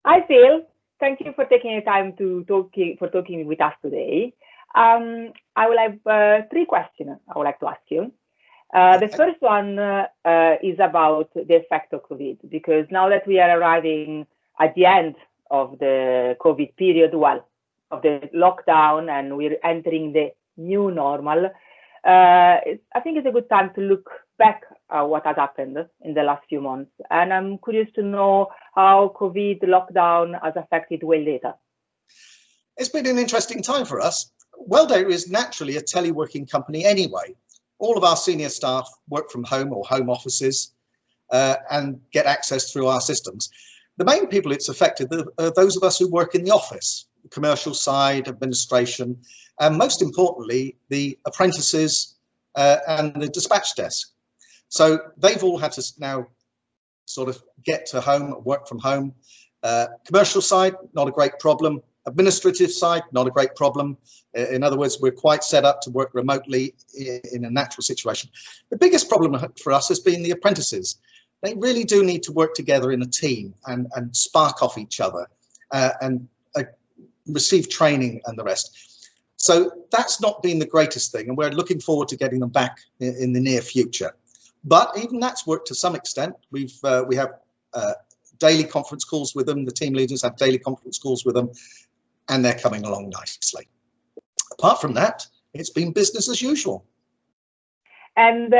Hi, Phil. Thank you for taking the time to talking with us today. I will have three questions I would like to ask you. The Okay. first one is about the effect of COVID, because now that we are arriving at the end of the COVID period, well, of the lockdown, and we're entering the new normal, I think it's a good time to look back at what has happened in the last few months. And I'm curious to know how COVID lockdown has affected WellData. It's been an interesting time for us. WellData is naturally a teleworking company anyway. All of our senior staff work from home or home offices and get access through our systems. The main people it's affected are those of us who work in the office, the commercial side, administration, and most importantly, the apprentices and the dispatch desk. So they've all had to now sort of get to home, work from home. Commercial side, not a great problem. Administrative side, not a great problem. In other words, we're quite set up to work remotely in a natural situation. The biggest problem for us has been the apprentices. They really do need to work together in a team and spark off each other and receive training and the rest. So that's not been the greatest thing, and we're looking forward to getting them back in the near future. But even that's worked to some extent. We have daily conference calls with them. The team leaders have daily conference calls with them, and they're coming along nicely. Apart from that, it's been business as usual. And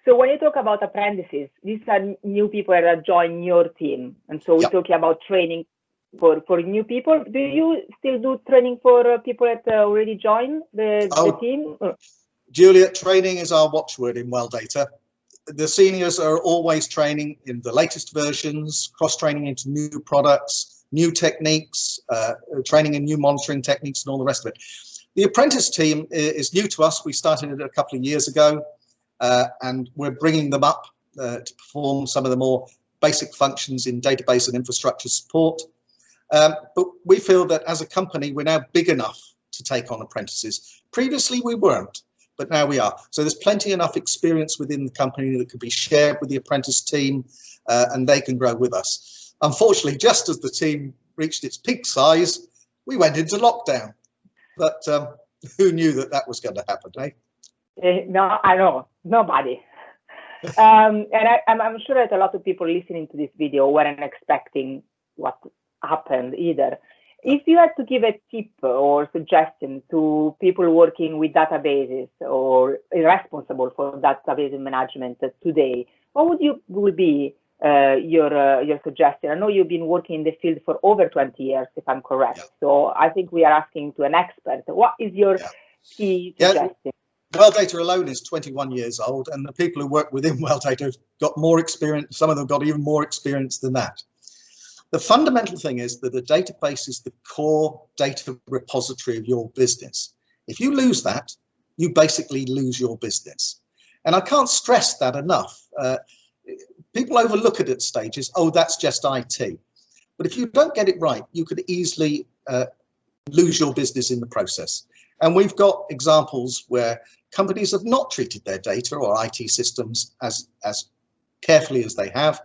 so when you talk about apprentices, these are new people that join your team. And so we're Yep. talking about training for new people. Do you still do training for people that already joined the team? Julia, training is our watchword in WellData. The seniors are always training in the latest versions, cross-training into new products, new techniques, training in new monitoring techniques and all the rest of it. The apprentice team is new to us. We started it a couple of years ago, and we're bringing them up to perform some of the more basic functions in database and infrastructure support. But we feel that as a company, we're now big enough to take on apprentices. Previously, we weren't, but now we are. So there's plenty enough experience within the company that could be shared with the apprentice team, and they can grow with us. Unfortunately, just as the team reached its peak size, we went into lockdown. But who knew that that was going to happen, eh? No, I know, nobody. And I'm sure that a lot of people listening to this video weren't expecting what happened either. If you had to give a tip or suggestion to people working with databases or responsible for database management today, what would be your suggestion? I know you've been working in the field for over 20 years, if I'm correct. Yeah. So I think we are asking to an expert. What is your key suggestion? WellData alone is 21 years old, and the people who work within WellData have got more experience. Some of them got even more experience than that. The fundamental thing is that a database is the core data repository of your business. If you lose that, you basically lose your business. And I can't stress that enough. People overlook it at stages. Oh, that's just IT. But if you don't get it right, you could easily lose your business in the process. And we've got examples where companies have not treated their data or IT systems as carefully as they have.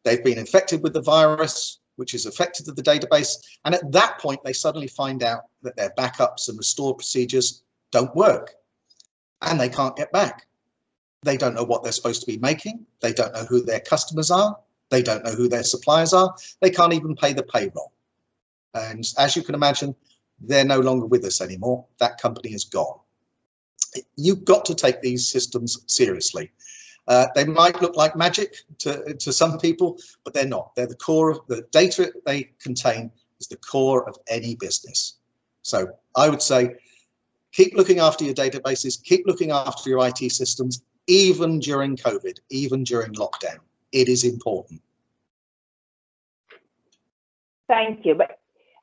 They've been infected with the virus, which is affected the database. And at that point, they suddenly find out that their backups and restore procedures don't work and they can't get back. They don't know what they're supposed to be making. They don't know who their customers are. They don't know who their suppliers are. They can't even pay the payroll. And as you can imagine, they're no longer with us anymore. That company is gone. You've got to take these systems seriously. They might look like magic to some people, but they're not. They're the core of the data they contain is the core of any business. So I would say, keep looking after your databases, keep looking after your IT systems, even during COVID, even during lockdown. It is important. Thank you.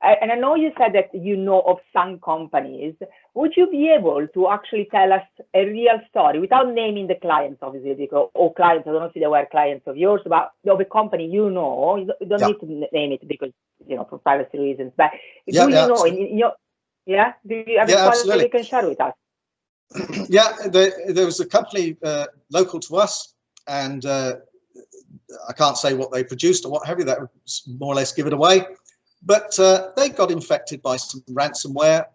And I know you said that you know of some companies. Would you be able to actually tell us a real story without naming the clients, obviously, because all clients, I don't know if they were clients of yours, but of a company you know, you don't need to name it because, for privacy reasons. But do you know, do you have a story you can share with us? Yeah, there was a company local to us, and I can't say what they produced or what have you, that would more or less give it away. But they got infected by some ransomware.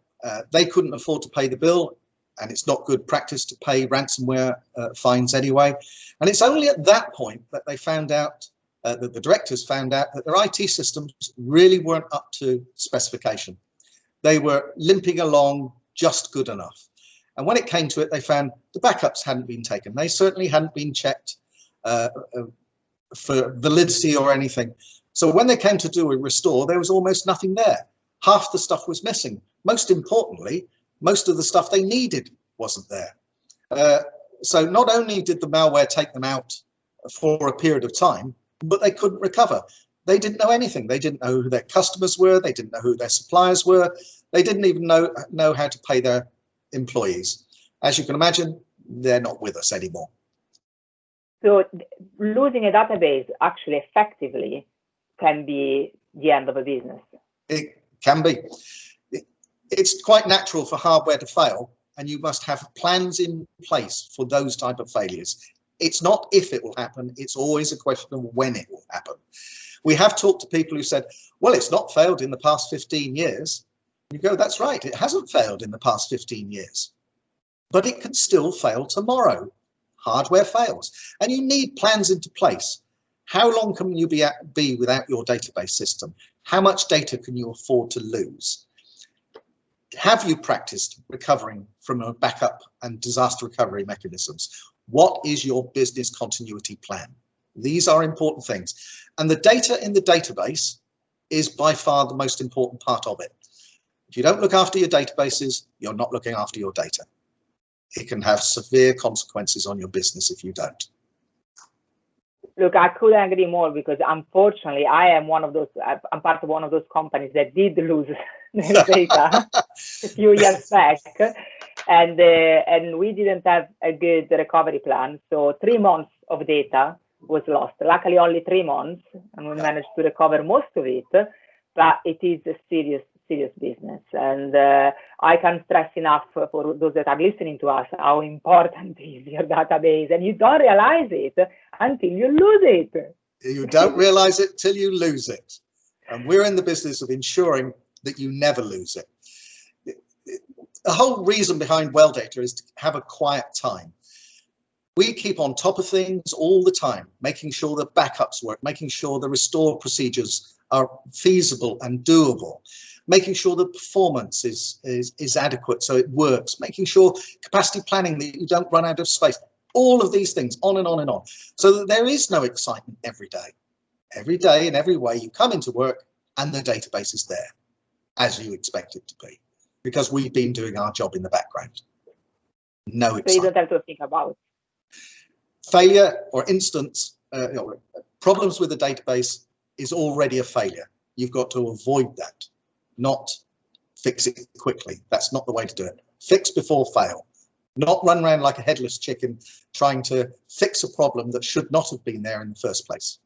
They couldn't afford to pay the bill, and it's not good practice to pay ransomware fines anyway. And it's only at that point that they found out, that the directors found out that their IT systems really weren't up to specification. They were limping along just good enough. And when it came to it, they found the backups hadn't been taken. They certainly hadn't been checked for validity or anything. So when they came to do a restore, there was almost nothing there. Half the stuff was missing. Most importantly, most of the stuff they needed wasn't there. So not only did the malware take them out for a period of time, but they couldn't recover. They didn't know anything. They didn't know who their customers were. They didn't know who their suppliers were. They didn't even know how to pay their employees. As you can imagine, they're not with us anymore. So losing a database actually effectively can be the end of a business. It can be. It's quite natural for hardware to fail, and you must have plans in place for those type of failures. It's not if it will happen, it's always a question of when it will happen. We have talked to people who said, well, it's not failed in the past 15 years. You go, that's right, it hasn't failed in the past 15 years, but it can still fail tomorrow. Hardware fails, and you need plans into place. How long can you be without your database system? How much data can you afford to lose? Have you practiced recovering from a backup and disaster recovery mechanisms? What is your business continuity plan? These are important things. And the data in the database is by far the most important part of it. If you don't look after your databases, you're not looking after your data. It can have severe consequences on your business if you don't. Look, I couldn't agree more, because unfortunately, I'm part of one of those companies that did lose their data a few years back, and we didn't have a good recovery plan. So 3 months of data was lost. Luckily, only 3 months, and we managed to recover most of it. But it is a serious business, and I can't stress enough for those that are listening to us how important is your database, and you don't realize it until you lose it. You don't realize it till you lose it, and we're in the business of ensuring that you never lose it. The whole reason behind WellData is to have a quiet time. We keep on top of things all the time, making sure the backups work, making sure the restore procedures are feasible and doable, making sure the performance is adequate so it works, making sure capacity planning that you don't run out of space, all of these things, on and on and on, so that there is no excitement every day. Every day in every way you come into work and the database is there, as you expect it to be, because we've been doing our job in the background. No excitement. So you don't have to think about failure or instance, problems with the database is already a failure. You've got to avoid that, not fix it quickly. That's not the way to do it. Fix before fail, not run around like a headless chicken trying to fix a problem that should not have been there in the first place.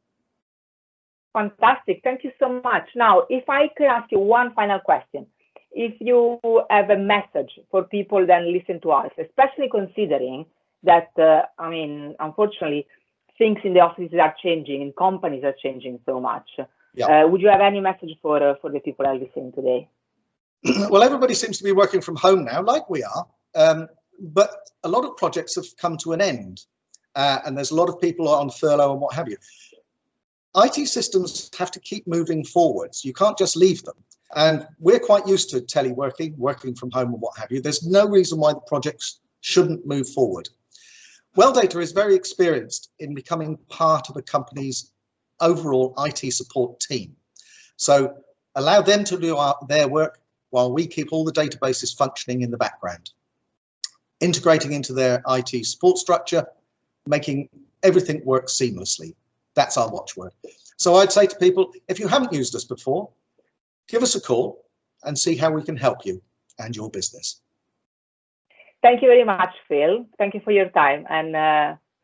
Fantastic. Thank you so much. Now, if I could ask you one final question. If you have a message for people that listen to us, especially considering that, I mean, unfortunately, things in the offices are changing and companies are changing so much. Yeah. Would you have any message for the people that are listening today? Well, everybody seems to be working from home now, like we are, but a lot of projects have come to an end, and there's a lot of people on furlough and what have you. IT systems have to keep moving forwards. You can't just leave them. And we're quite used to teleworking, working from home and what have you. There's no reason why the projects shouldn't move forward. WellData is very experienced in becoming part of a company's overall IT support team. So allow them to do their work while we keep all the databases functioning in the background, integrating into their IT support structure, making everything work seamlessly. That's our watchword. So I'd say to people, if you haven't used us before, give us a call and see how we can help you and your business. Thank you very much, Phill. Thank you for your time, and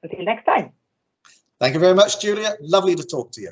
until next time. Thank you very much, Julia. Lovely to talk to you.